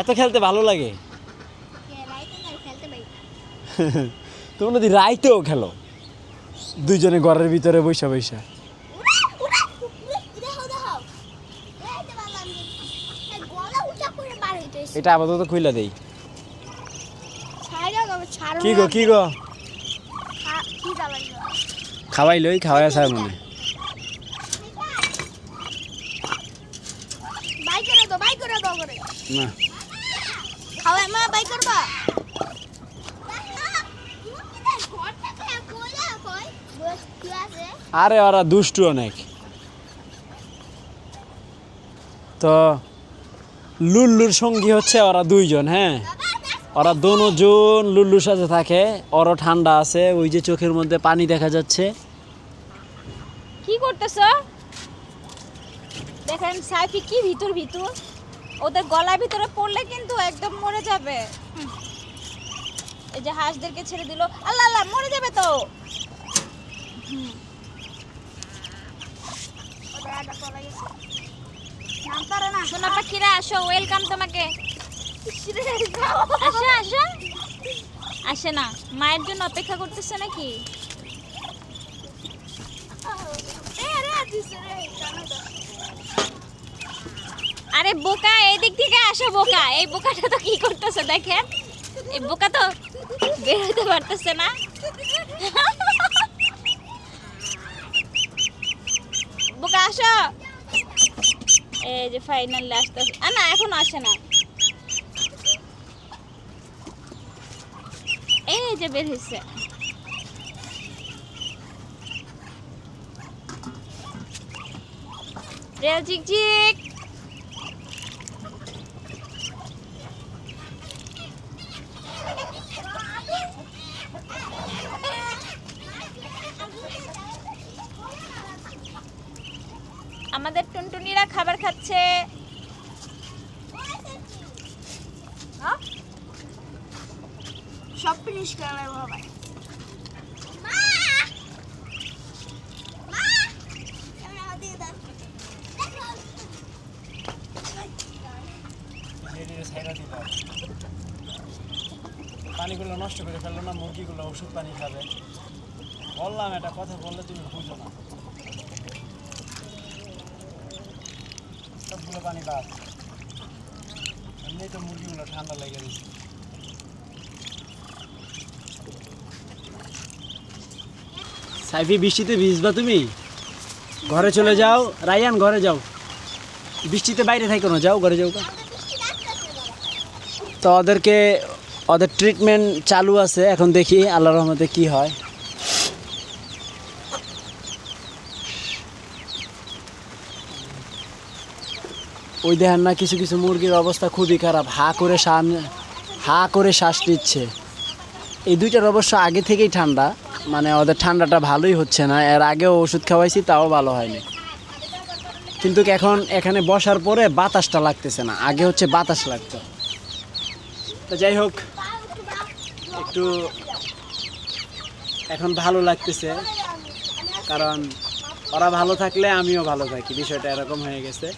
এত খেলতে ভালো লাগে তোমরা যদি রাইতেও খেলো দুইজনে ঘরের ভিতরে বৈশা বৈশা। এটা আপাতত খুইলা দেই। কি গো কি গো খাওয়াই লই খাওয়াই আছে মনে না খাওয়াই মা বাই করবা আরে ওরা দুষ্টু অনেক তো লুল্লুর সঙ্গী হচ্ছে ওরা দুইজন। হ্যাঁ ওরা দুজন লুল্লুর সাথে থাকে। ওরও ঠান্ডা আছে, ওই যে চোখের মধ্যে পানি দেখা যাচ্ছে। কি করতেছ দেখেন সাইফি কি ভিতর ভিতর ওদের গলার ভিতরে পড়লে কিন্তু একদম মরে যাবে। এই যে হাঁসদেরকে ছেড়ে দিল, আল্লাহ আল্লাহ মরে যাবে তো। সোনা পাখিরা আসো, ওয়েলকাম তোমাকে। আসো আসো, আসে না মায়ের জন্য অপেক্ষা করতেছে নাকি? আরে বোকা এদিক থেকে আসো, বোকা এই বোকাটা তো কি করতেছে দেখেন, এই বোকা তো বের হতে পারতেছে না। বোকা আসো, এই যে ফাইনালি আসতেছে। না এখন আসে না, এই যে বের হয়েছে। রেল ঝিকঝিক আমাদের টুনটুনিরা খাবার খাচ্ছে। সব ফিনিশ করে বাবা। পানিগুলো নষ্ট করে ফেললো না, মুরগিগুলো ওষুধ পানি খাবে। বললাম এটা কথা বললে তুমি বুঝো না। সবগুলো পানি বাদ, এমনি তো মুরগিগুলো ঠান্ডা লেগে গেছে। সাইফি বৃষ্টিতে ভিজবা তুমি? ঘরে চলে যাও। রায়ান ঘরে যাও, বৃষ্টিতে বাইরে থাকো না, যাও ঘরে যাও। তো ওদের ট্রিটমেন্ট চালু আছে, এখন দেখি আল্লাহর রহমতে কি হয়। ওই দেখেন না কিছু কিছু মুরগির অবস্থা খুবই খারাপ, হা করে শ্বাস নিচ্ছে। এই দুইটার অবশ্য আগে থেকেই ঠান্ডা, মানে ওদের ঠান্ডাটা ভালোই হচ্ছে না। এর আগেও ওষুধ খাওয়াইছি, তাও ভালো হয়নি। কিন্তু এখন এখানে বসার পরে বাতাসটা লাগতেছে না, আগে হচ্ছে বাতাস লাগতো। তো যাই হোক, একটু এখন ভালো লাগতেছে, কারণ ওরা ভালো থাকলে আমিও ভালো থাকি, বিষয়টা এরকম হয়ে গেছে।